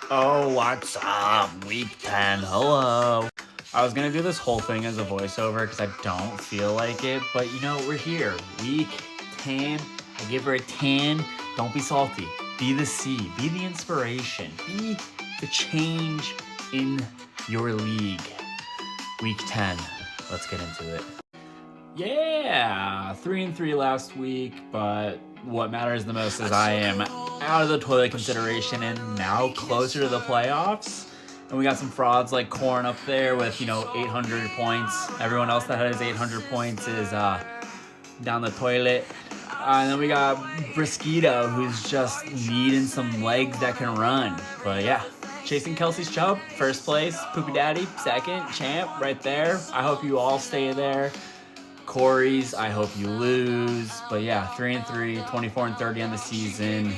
Oh, what's up? Week 10. Hello. I was gonna do this whole thing as a voiceover because I don't feel like it, but you know, we're here. Week 10. I give her a 10. Don't be salty. Be the C. Be the inspiration. Be the change in your league. Week 10. Let's get into it. Yeah, 3-3 last week, but what matters the most is I am out of the toilet consideration and now closer to the playoffs. And we got some frauds like Corn up there with, 800 points. Everyone else that has 800 points is down the toilet. And then we got Briskito, who's just needing some legs that can run. But yeah, chasing Kelsey's Chubb, first place. Poopy Daddy, second. Champ, right there. I hope you all stay there. Corey's, I hope you lose. But yeah, 3-3, 24-30 on the season.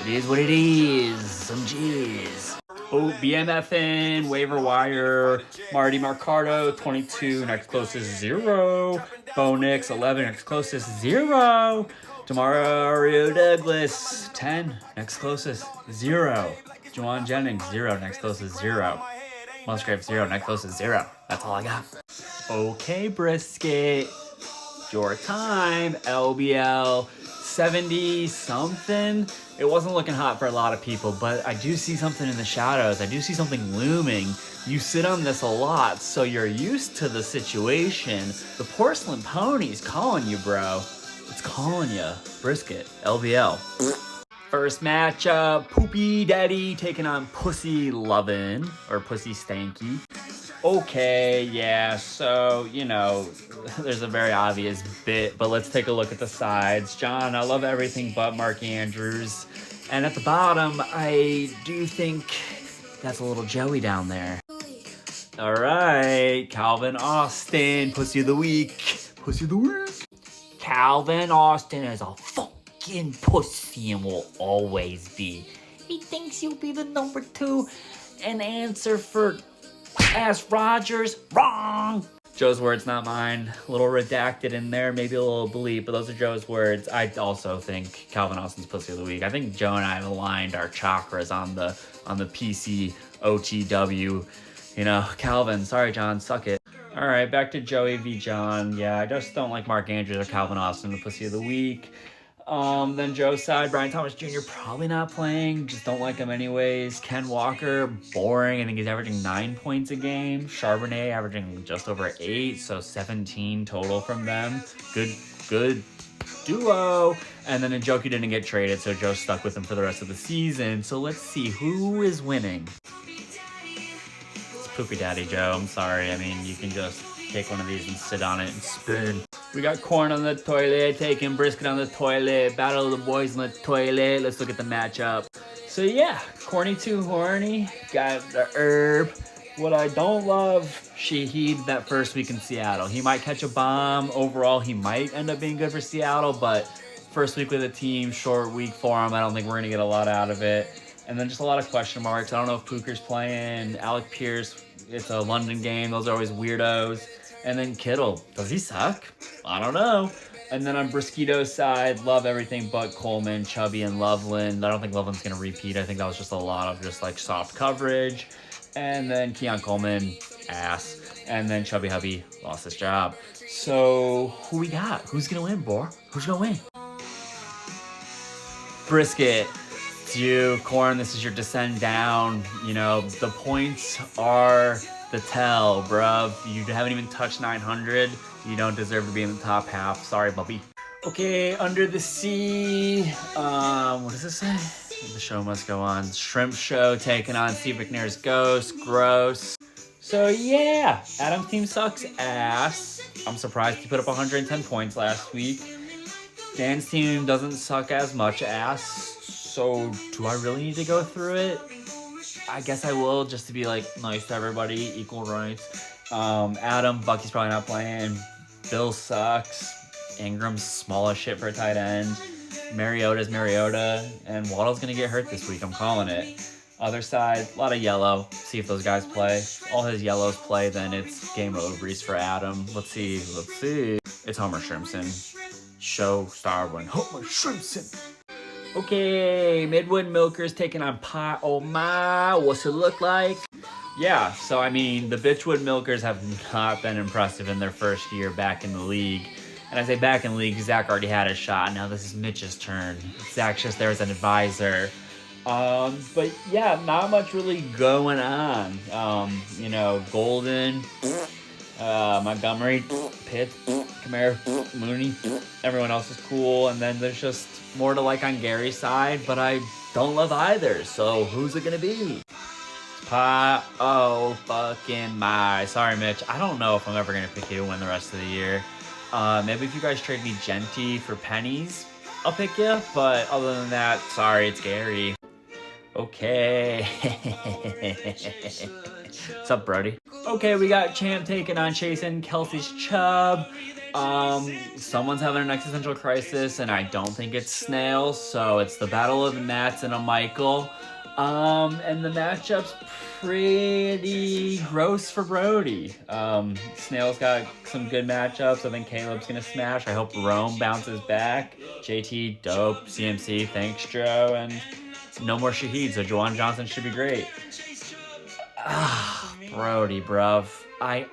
It is what it is. Some G's. Oh, BMFN, waiver wire. Marty Marcardo, 22, next closest 0. Bo Nix, 11, next closest 0. Demario Douglas, 10, next closest 0. Juwan Jennings, 0, next closest 0. Musgrave, 0, next closest 0. That's all I got. Okay, Brisket, your time. LBL 70 something. It wasn't looking hot for a lot of people, but I do see something in the shadows. I do see something looming. You sit on this a lot, so you're used to the situation. The porcelain pony's calling you, bro. It's calling you. Brisket, LBL. First matchup, Poopy Daddy taking on Pussy Lovin' or Pussy Stanky. Okay, yeah, so, there's a very obvious bit, but let's take a look at the sides. John, I love everything but Mark Andrews. And at the bottom, I do think that's a little Joey down there. All right, Calvin Austin, Pussy of the Week. Pussy of the Week. Calvin Austin is a fucking pussy and will always be. He thinks he'll be the number 2 and answer for Ask Rodgers. Wrong. Joe's words, not mine. A little redacted in there, maybe a little bleep, but those are Joe's words. I also think Calvin Austin's Pussy of the Week. I think Joe and I have aligned our chakras on the PC OTW. Calvin, sorry John, suck it. All right, back to Joey v. John. Yeah, I just don't like Mark Andrews or Calvin Austin, the Pussy of the Week. Then Joe's side, Brian Thomas Jr. probably not playing. Just don't like him anyways. Ken Walker, boring. I think he's averaging 9 points a game. Charbonnet averaging just over 8, so 17 total from them. Good duo. And then Njoku didn't get traded, so Joe's stuck with him for the rest of the season. So let's see who is winning. It's Poopy Daddy Joe. I'm sorry. I mean, you can just take one of these and sit on it and spin. We got Corn on the toilet, taking Brisket on the toilet, battle of the boys on the toilet. Let's look at the matchup. So yeah, Corny too horny, got the herb. What I don't love, Shaheed that first week in Seattle. He might catch a bomb. Overall, he might end up being good for Seattle, but first week with the team, short week for him. I don't think we're going to get a lot out of it. And then just a lot of question marks. I don't know if Pooker's playing. Alec Pierce, it's a London game. Those are always weirdos. And then Kittle, does he suck? I don't know. And then on Briskito's side, love everything but Coleman, Chubby, and Loveland. I don't think Loveland's going to repeat. I think that was just a lot of just soft coverage. And then Keon Coleman, ass. And then Chubby Hubby lost his job. So who we got? Who's going to win, Boar? Who's going to win? Brisket. It's you, Corn. This is your descend down. The points are the tell, bruv. You haven't even touched 900. You don't deserve to be in the top half. Sorry, Bubby. Okay, Under the Sea. What does this say? The show must go on. Shrimp Show taking on Steve McNair's Ghost. Gross. So yeah, Adam's team sucks ass. I'm surprised he put up 110 points last week. Dan's team doesn't suck as much ass. So do I really need to go through it? I guess I will, just to be nice to everybody, equal rights. Adam, Bucky's probably not playing. Bill sucks. Ingram's small as shit for a tight end. Mariota's Mariota, and Waddle's gonna get hurt this week. I'm calling it. Other side, a lot of yellow. See if those guys play. All his yellows play, then it's game overs for Adam. Let's see. It's Homer Shrimpson. Show star one. Homer Shrimpson. Okay, Midwood Milkers taking on Pot. Oh my, what's it look like? Yeah, so I mean, the Bitchwood Milkers have not been impressive in their first year back in the league. And I say back in the league, Zach already had a shot. Now this is Mitch's turn. Zach's just there as an advisor. But yeah, not much really going on. Golden, Montgomery, Pitt, Kamara, Mooney, everyone else is cool. And then there's just more to like on Gary's side, but I don't love either. So who's it gonna be? Oh, fucking my. Sorry, Mitch. I don't know if I'm ever gonna pick you to win the rest of the year. Maybe if you guys trade me Genty for pennies, I'll pick you. But other than that, sorry, it's Gary. Okay. What's up, Brody? Okay, we got Champ taking on Chasen, Kelsey's Chubb. Someone's having an existential crisis, and I don't think it's Snail, so it's the battle of the Nats and a Michael. And the matchup's pretty gross for Brody. Snail's got some good matchups. I think Caleb's gonna smash. I hope Rome bounces back. JT, dope. CMC, thanks, Joe. And no more Shaheed, so Juwan Johnson should be great. Brody, bruv. I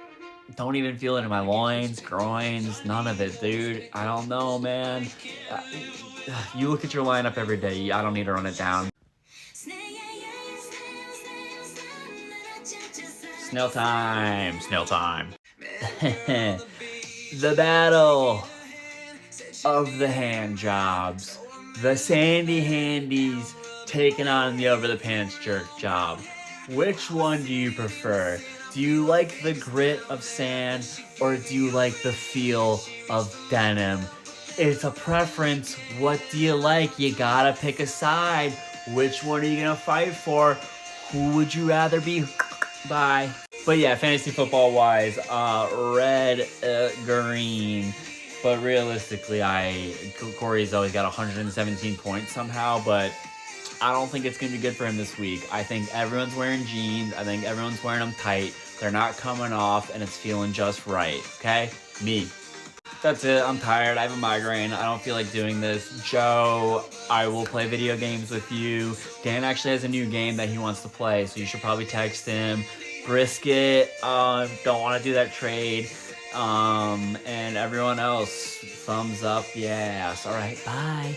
don't even feel it in my loins, groins, none of it, dude. I don't know, man. You look at your lineup every day. I don't need to run it down. Snail time. Snail time. The battle of the hand jobs. The Sandy Handies taking on the Over the Pants Jerk job. Which one do you prefer? Do you like the grit of sand or do you like the feel of denim? It's a preference. What do you like? You gotta pick a side. Which one are you gonna fight for? Who would you rather be by? But yeah, fantasy football wise, red, green. But realistically, Corey's always got 117 points somehow, but I don't think it's going to be good for him this week. I think everyone's wearing jeans. I think everyone's wearing them tight. They're not coming off, and it's feeling just right, okay? Me. That's it. I'm tired. I have a migraine. I don't feel like doing this. Joe, I will play video games with you. Dan actually has a new game that he wants to play, so you should probably text him. Brisket, don't want to do that trade. And everyone else, thumbs up, yes. All right, bye.